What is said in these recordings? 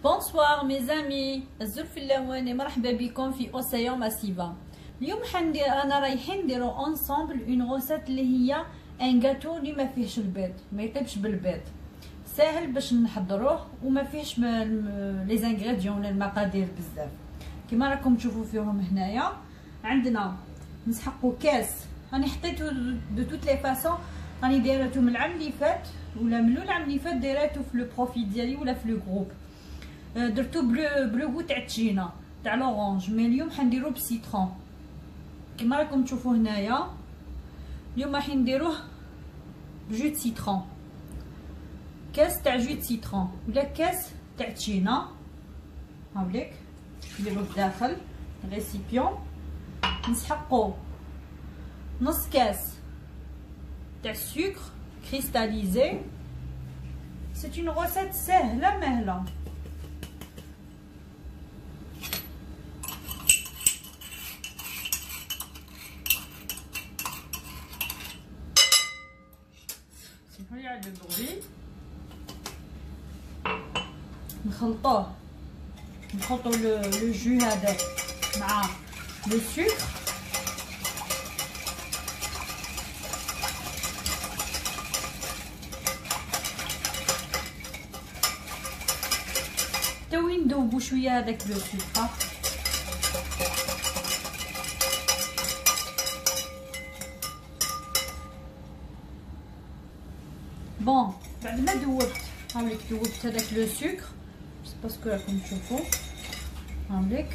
بونسوار ميزامي الزلف اللواني، مرحبا بكم في اوسيون ماسيفا. اليوم انا رايحين نديرو اونصومبل اون غوسيت اللي هي ان غاتو اللي ما فيهش البيض، ما يطيبش بالبيض، ساهل باش نحضروه وما فيهش لي زانغريديون ولا المقادير بزاف. كما راكم تشوفوا فيهم هنايا عندنا نسحقوا كاس. راني حطيته دو توت لي فاسون، راني دايرته من العام اللي فات ولا من العام اللي فات، دايرته في لو بروفيل ديالي ولا في لو جروب. درتو بلو غو تاع التشينا تاع لورانج، مي اليوم حنديروه بسيترون كما راكم تشوفوا هنايا. اليوم راح نديروه بجو سيترون، كاس تاع جو سيترون ولا كاس تاع التشينا. هاوليك نديروه داخل ريسيبيون، نسحقو نص كاس تاع السكر كريستاليزي. سي اون غوسيت ساهله مهله. هيا البغي نخلطو لو جو هذا مع لو سكر. توي ندوبو شويه هذاك لو سكر. بون بعد ما دوبت، هاوليك دوبت هذاك لو سكر باسكو راكم تشوفوا. هاوليك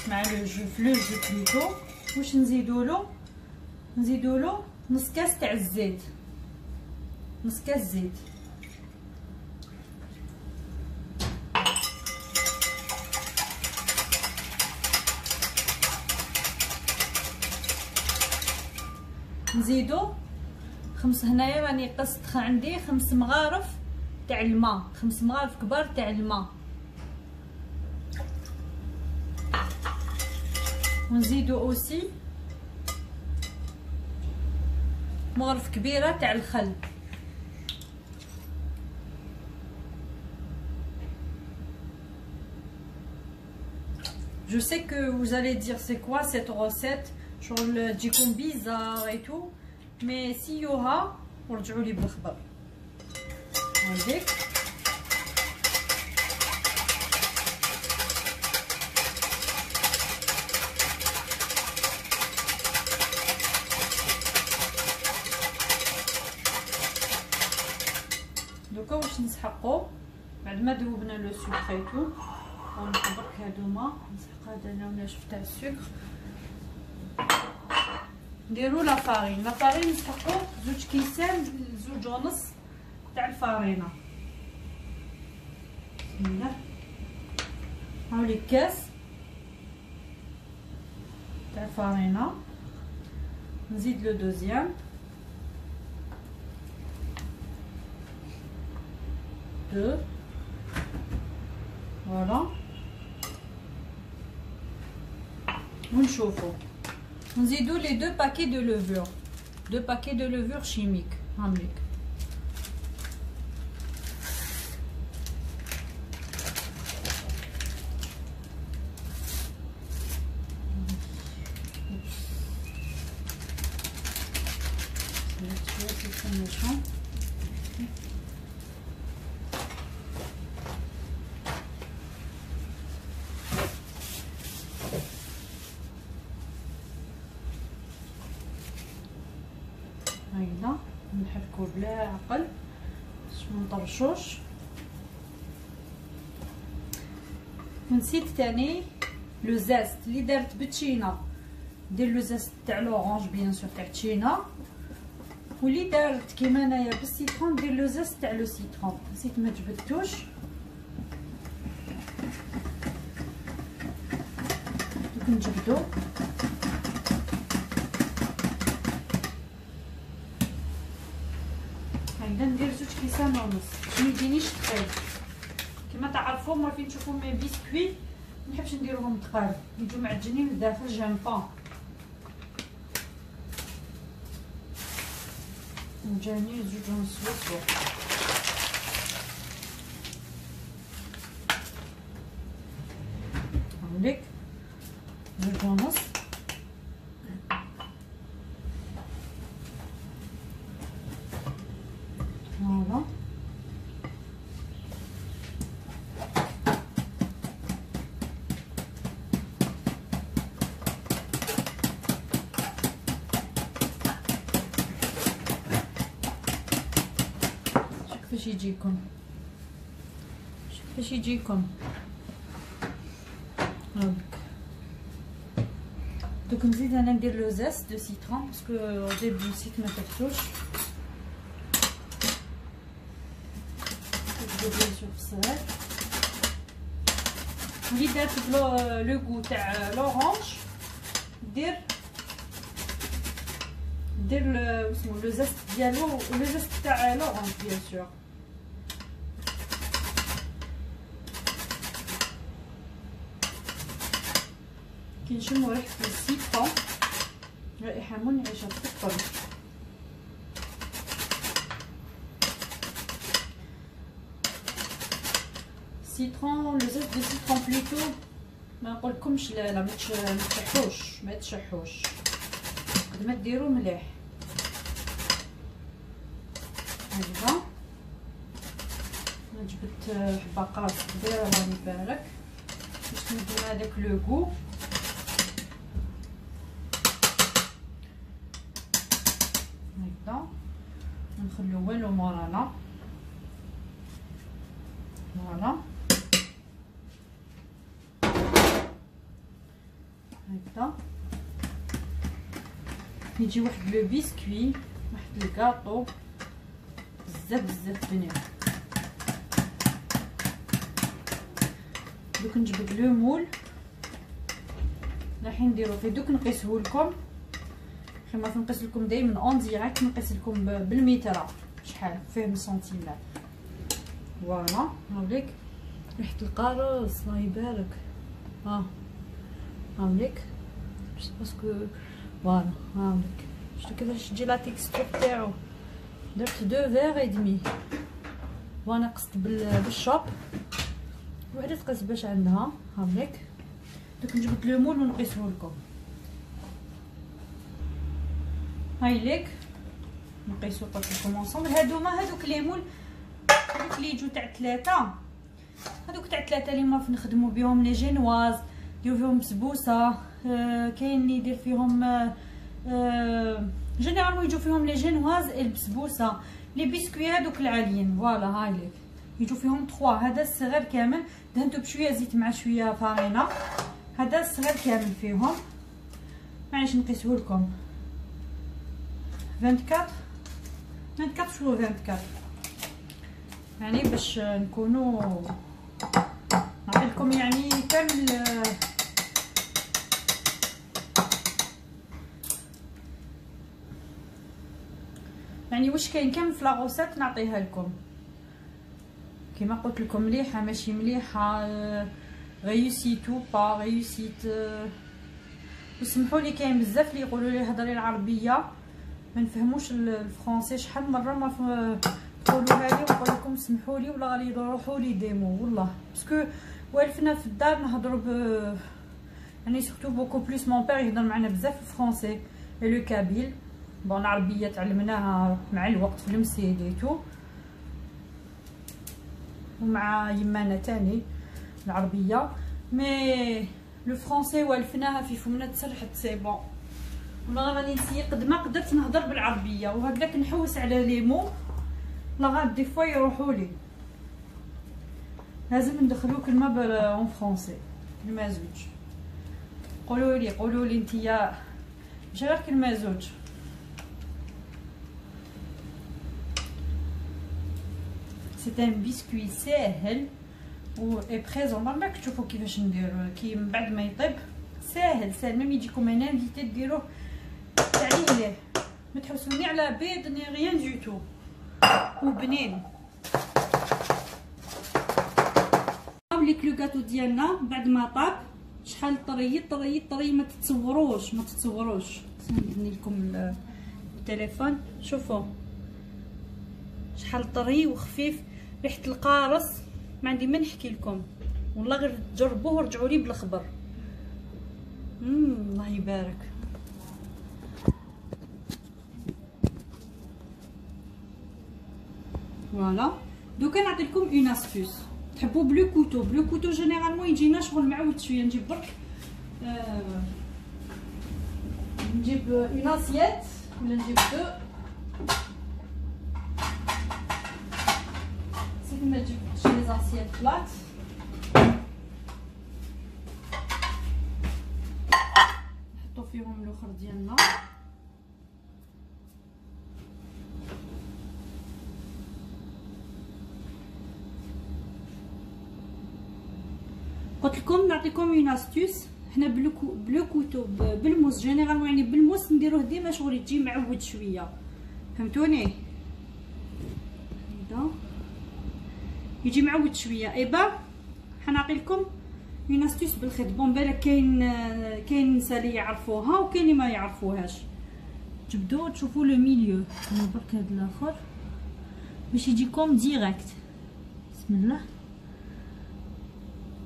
مع لو جو بلوتو. واش نزيدولو نص كاس تاع الزيت، نص كاس زيت. نزيدو هنايا راني قصت عندي 5 مغارف تاع الماء، 5 مغارف كبار تاع الماء. ونزيدو اوسي مغرف كبيره تاع الخل. Je sais que vous allez dire c'est quoi cette recette, شغل تجيكم بيزار et tout. مي سيوها ورجعوا لي بالخبر. هذيك دوكا واش نسحقو بعد ما ذوبنا لو سكريتو. ونحبك هادوما نسحق هذا النشف تاع السكر. نديرو لا فارين نسحقو 2 كيسان 2 ونص تاع الفارينه. بسم الله. هاوليك كاس تاع الفارينه. نزيد لو دوزيام، دو فوالا، ونشوفو. نزيدو لي 2 باكي دو لوفور، 2 باكي دو لوفور شيميك. هامليك هايلا نحركو بلا عقل باش منطرشوش. ونسيت تاني لو زاست اللي دارت بالتشينا. دير لو زاست تاع لورانج بيان سور تاع التشينا، واللي دارت كيما انايا بالسيترون دير لو زاست تاع لو سيترون. نسيت ما جبدتوش. دوك نجبدو. ندير 2 كيسان ونص باش ميجينيش ثقيل. كما تعرفوا مرفين تشوفوا مي بيسكوي منحبش نديروهم ثقال، يجوا معجنين لداخل جيم با. نجاني 2 ونص. هاوليك زوج ونص. فوالا كيفاش يجيكم، كيفاش يجيكم. هاك دوك نزيد انا ندير لو زيست دو سيترون باسكو او ديبي نسيت ما فتحتوش. بيان سور الصغير اللي دارت لو غو تاع لورانج دير اسمو لو زيست ديالو لو زيست تاع لورانج بيان سور. كي نشمو ريحة السيترون رائحة منعشة في الطريق. سيترون لو زيت دو سيترون بليتو ما نقولكمش لا ما تشحوش قد ما ديرو مليح. هكذا جبت حبه قراص كبيره راني بارك باش ندير هذاك لو غو. هكذا نخلو والو مورانا. فوالا هكذا يجي واحد لو بيسكوي واحد الكاطو بزاف بنين. دوك نجبد لو مول راح نديرو فيه. دوك نقيسه لكم كما نقيس لكم دائما اون ديريكت، نقيس لكم بالمتر شحال فيه من سنتيمتر. فوالا هاوليك ريحه القارص الله يبارك. هاوليك باسكو فوالا هاوليك شفتو كيفاش تجي لا تيكستور تاعو. درت 2 فيغ اي دمي وانا قست بالشوب وحده تقيس باش عندها. هاوليك دوك نجبد لو مول ونقيسه لكم. هايليك نقيسو قلت لكم اونصومبل. هادوك لي مول هادوك اللي يجوا تاع 3 هادوك تاع 3 اللي ما نخدموا بهم لي جينواز نديرو فيهم بسبوسه. كاين اللي يدير فيهم جينيرالمون يجوا فيهم لي جينواز البسبوسه لي بيسكوي هادوك العاليين. فوالا هايليك يجوا فيهم 3. هذا الصغير كامل دهنتو بشويه زيت مع شويه فارينه. هذا الصغير كامل فيهم معليش نقيسه لكم 24 شو 24 يعني باش نكونوا نعطي لكم يعني كامل يعني واش كاين كامل في لاغوسات نعطيها لكم. كما قلت لكم مليحه ماشي مليحه غيوسيتو با غيوسيت. وسمحوا لي كاين بزاف اللي يقولوا لي هضري العربيه ما نفهموش الفرنسي. شحال مره ما تقولوها لي ونقول لكم سمحوا لي ولا غادي يروحوا لي ديمو والله باسكو والفنا في الدار نهضروا يعني سورتو بوكو بلوس مون بير يهضر معنا بزاف الفرنسي لو كابيل. بون العربيه تعلمناها مع الوقت في المسيد ايتو ومع يمانا تاني العربيه مي لو فرونسي والفناها في فمنا تسرحت سي بون. والله راني نسيي قد ما قدرت نهضر بالعربيه وهكذاك نحوس على لي مو لغات دي فوا يروحوا لي. لازم ندخلو كلمه اون فرونسي كلمه زوج. قولوا لي نتيا ماشي غير كلمه زوج. سي ان بيسكوي ساهل و اي بريزون راك تشوفوا كيفاش ندير كي من بعد ما يطيب ساهل ميم يجيكم هنا انفيتي ديروه تاع ليه ما تحوسوني على بيض ني ريان دو تو وبنين. نوريك لو كاطو ديالنا بعد ما طاب شحال طري ما تتصوروش نبني لكم التليفون شوفوا شحال طري وخفيف ريحه القارص ما عندي ما نحكي لكم والله غير تجربوه ورجعوا لي بالخبر. الله يبارك. فوالا دوكا نعطي لكم اون استوس. تحبوا بلو كوتو، بلو كوتو جينيرالمون يجينا شغل معود شويه. نجيب برك نجيب اون اسيت ولا نجيب دو. سير ما تجيبش لي زاسيت بلاط. نحطو فيهم الاخر ديالنا. قلت لكم نعطيكم اون استوس. حنا بلو كوتو بالموس جينيرالمون، يعني بالموس نديروه ديما شغل يجي معود شويه، فهمتوني؟ هذا يجي معود شويه. ايبا حنعطي لكم اون استوس بالخيط. بون بالك كاين نساء اللي يعرفوها وكاين اللي ما يعرفوهاش. تبداو تشوفوا لو ميليو. انا برك هذا الاخر باش يجيكم ديريكت. بسم الله.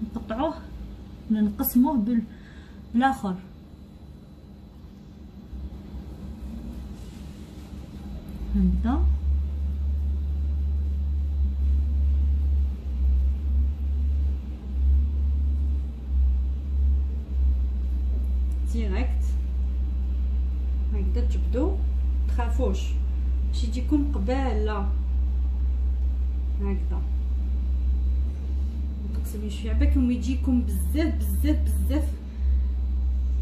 نقطعوه ولا نقسموه بالاخر. هكذا ديريكت. هكذا تجبدو، تخافوش باش يجيكم قباله هكذا. نقسم شويه عباكم يجيكم بزاف بزاف بزاف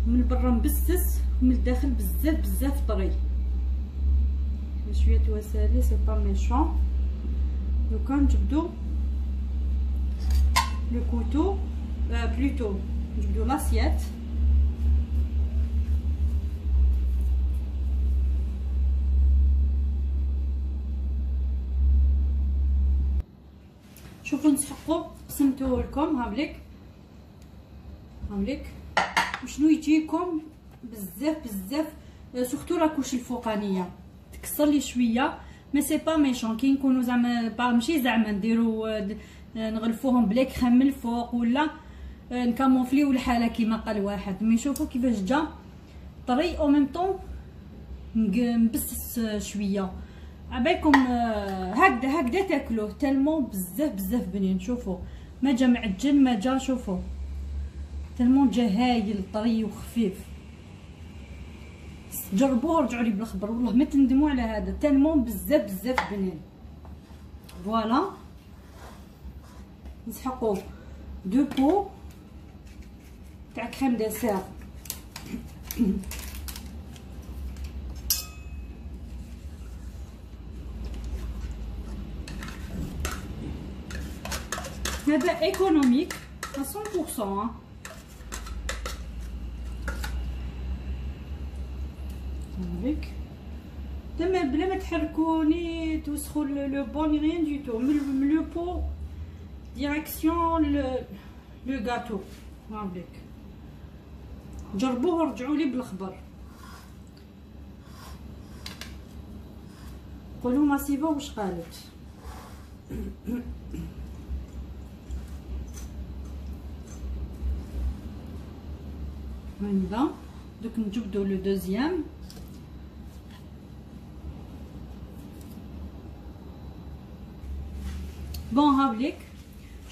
من برا مبسس ومن الداخل بزاف بزاف طري. شويه وسالي سي با ميشون. دوكا نجبدو لو كوتو بلوتو نجبدو لاسيات. شوفوا نسحقوا قسمتوه لكم هابليك هابليك. وشنو يجيكم بزاف بزاف سورتو لاكوش الفوقانيه تكسر لي شويه. مي سي با ميشون كي نكونوا زعما ماشي زعما نديرو نغلفوهم بلا كريم من الفوق ولا نكاموفليو الحاله كيما قال واحد. مي شوفوا كيفاش جا طري او ميم طون مبسس شويه. عبالكم هكذا تاكلوه تالمون بزاف بزاف بنين. شوفوا ما جا معجن ما جا، شوفوا تالمون جا هايل طري وخفيف. جربوه رجعوا لي بالخبر والله ما تندموا على هذا. تالمون بزاف بزاف بنين. فوالا نسحقوا دو بو تاع كريم ديسير. هذا ايكونوميك 100%. هاك تما بلا ما تحركوني توسخوا لو بون ريان دو تو. من لو بو ديريكسيون لو غاتو. هاك جربوه ورجعوا لي بالخبر. قولوا ماسيفا واش قالت. هكذا دوك نجبدو لو دوزيام. بون هابليك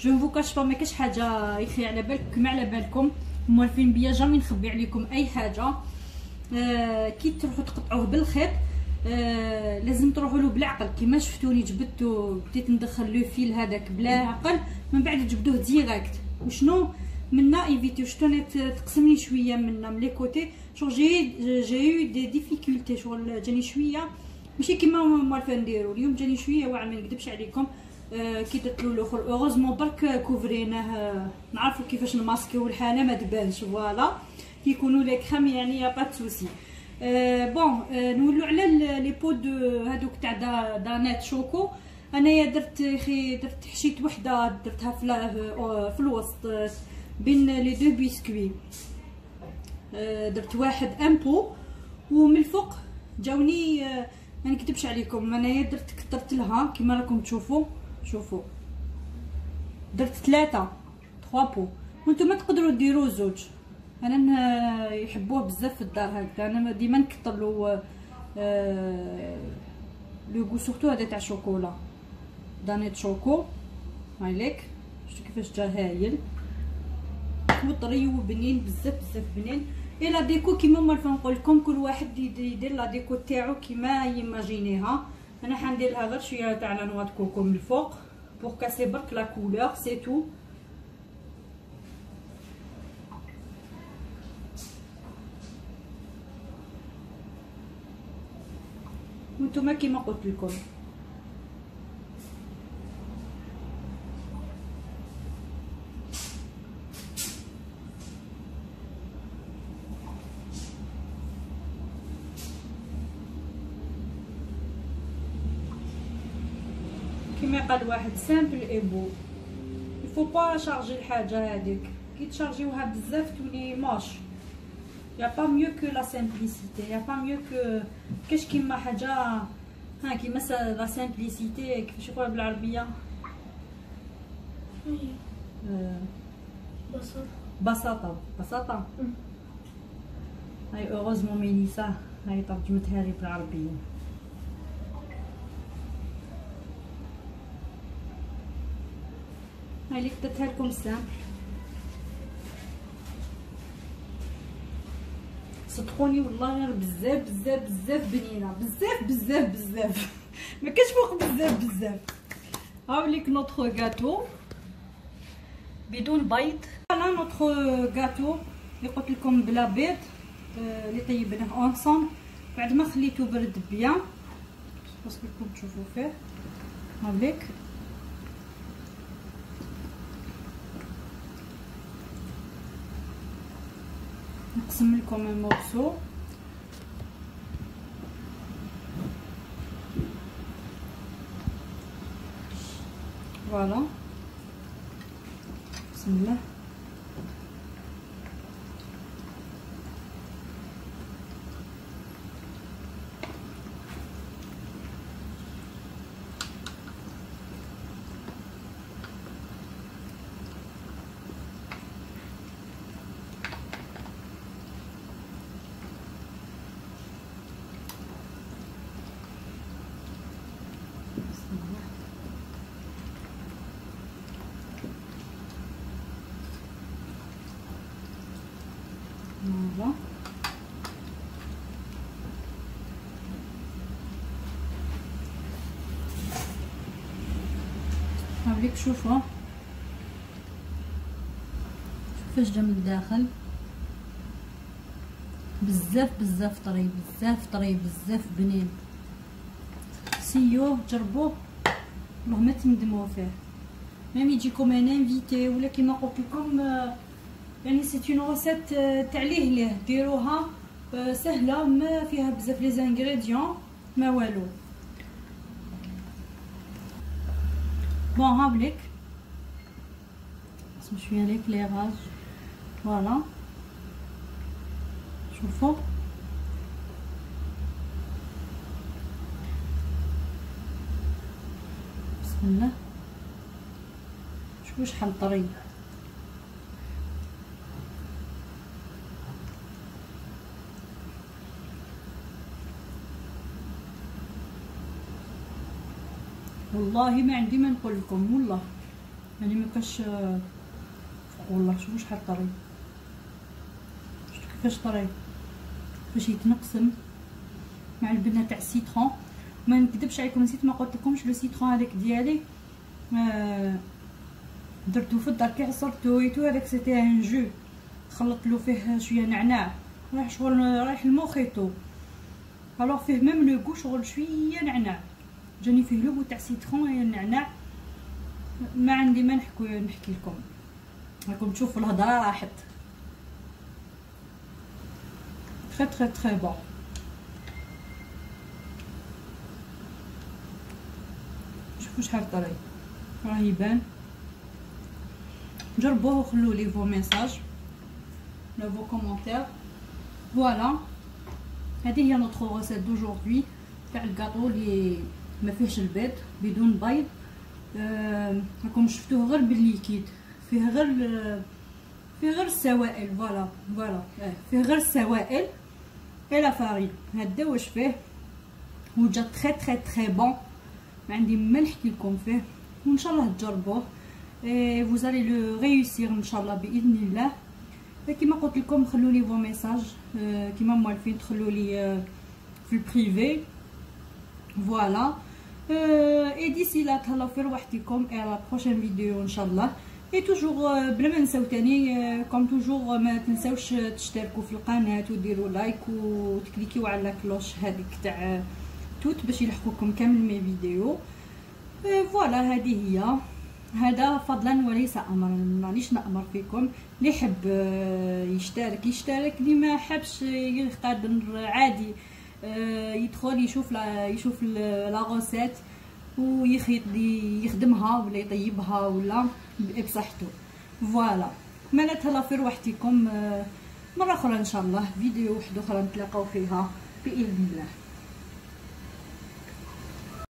جو نفو كاش با ما كاش حاجه يخي على بالك كما على بالكم موالفين بيا جامي نخبي عليكم اي حاجه. كي تروحوا تقطعوه بالخيط لازم تروحوا له بالعقل. كيما شفتوني جبدتو بديت ندخل لو فيل هذاك بلا عقل، من بعد جبدوه ديريكت. وشنو منا ايفيتي شتوني تقسمني شويه منا من لي كوتي. شغل جي دي ديفيكولتي شغل جاني شويه ماشي كيما موالفه نديرو. اليوم جاني شويه واعر ما نكذبش عليكم. كي درتلو الاخر اوغوزمون برك كوفريناه نعرفوا كيفاش نماسكيو الحاله ما تبانش. فوالا كيكونوا لي كريم يعني يا با سوسي. بون نولوا على لي بو دو هذوك تاع دانيت شوكو. انايا درت حشيت وحده درتها في الوسط بين لي دو بيسكوي. درت واحد ان بو ومن الفوق جاوني ما نكذبش عليكم انايا كثرت لها كيما راكم تشوفوا. شوفوا درت 3 بو وانتم تقدروا ديروا زوج. انا يحبوه بزاف في الدار هكذا. انا ديما نكثر له لو غو سورتو هذا تاع شوكولا دانيت شوكو. هايليك شفتوا كيفاش جا هايل وطري وبنين بزاف بزاف بنين. اي لا ديكو كيما ما نقول لكم كل واحد يدير لا ديكو تاعو كيما يماجينيها. انا حندير لها غير شويه تاع لا نوا كوكو من الفوق بور كاسي برك لا كولور سي تو. وانتم كيما قلت لكم كيما قال واحد سامبل اي بو. يفو با شارجي الحاجه هذيك كي تشارجيوها بزاف تولي موش. يا با ميو كو لا سامبليسيتي. يا با ميو كو كاش كيما حاجه ها كيما لا سامبليسيتي كيفاش يقولوا بالعربيه بساطه بساطه. هاي اوغوزمون ميليسا هاي ترجمتها لي بالعربيه. هاي اللي كتبتها لكم سامبل. صدقوني والله غير بزاف بزاف بزاف بنينه بزاف بزاف بزاف ما كاش فوق بزاف بزاف. هاوليك نوتخ غاتو بدون بيض. انا نوتخ غاتو اللي قلت لكم بلا بيض اللي طيبناه اونصومبل بعد ما خليته برد بيان باش لكم تشوفوا فيه. هاوليك نقسم لكم المورسو. فوالا بسم الله. فوالا هاوليك شوفوا كيفاش جا من الداخل بزاف بزاف طري بزاف طري بزاف بنين. سيوه جربوه والله ما تندموا فيه. ميم يجيكم ان انفيتي ولا كيما قلت لكم يعني سيت اون روسيت تاع ليه ديروها سهله ما فيها بزاف لي زانغريديون ما والو. بون هاوليك اسمع شويه ليكليراج. فوالا شوفوا بسم الله شوفوا شحال طري. والله ما عندي ما نقول لكم والله يعني ما كاش والله. شوفوا شحال طري شفتوا كيفاش طري باش يتنقسم مع البنه تاع السيترون. ما نكذبش عليكم نسيت ما قلت لكمش لو سيترون هذاك ديالي درتو في الدار كي عصرتو ايتو هذاك سيتي ان جو خلطت له فيه شويه نعناع رايح شغل رايح الموخيتو الوغ فيه ميم لو غو شغل شويه نعناع جاني فيه لو غو تاع سيترون يا النعناع. ما عندي ما نحكي لكم راكم تشوفوا الهضره راحت تري تري تري بون. شوفوا شحال طري راه يبان. جربوه وخلوا لي فو ميساج لو فو كومونتير. فوالا هذه هي نوتخ روسيت دوجوردي تاع الكاطو اللي ما فيهش البيض بدون بيض. راكم شفتوه غير بالليكيد فيه غير فيه غير السوائل. فوالا فيه غير السوائل اي لا فارين. هدا واش فيه وجا تري تري تري بون، ما عندي ما نحكي لكم فيه، وان شاء الله تجربوه وزالي لو ريوسير ان شاء الله باذن الله. كيما قلت لكم خلوا لي فو ميساج كيما موالفين، تخلوا لي في البريفي. فوالا اي ديسي لا تهلاو في رواحتكم اي لا بروشين فيديو ان شاء الله. اي توجور بلا ما نساو تاني كوم توجور ما تنساوش تشتركوا في القناه وديروا لايك وتكليكيو على كلوش هذيك تاع توت باش يلحقوكم كامل مي فيديو. فوالا هذه هي، هذا فضلا وليس امرا، مانيش نامر فيكم. اللي يحب يشترك، اللي ما حبش يقدر عادي يدخل يشوف لا غوسيت ويخدمها ولا يطيبها ولا بصحته. فوالا ما تهلاو في رواحتكم، مره اخرى ان شاء الله فيديو واحد اخرى نتلاقاو فيها باذن الله.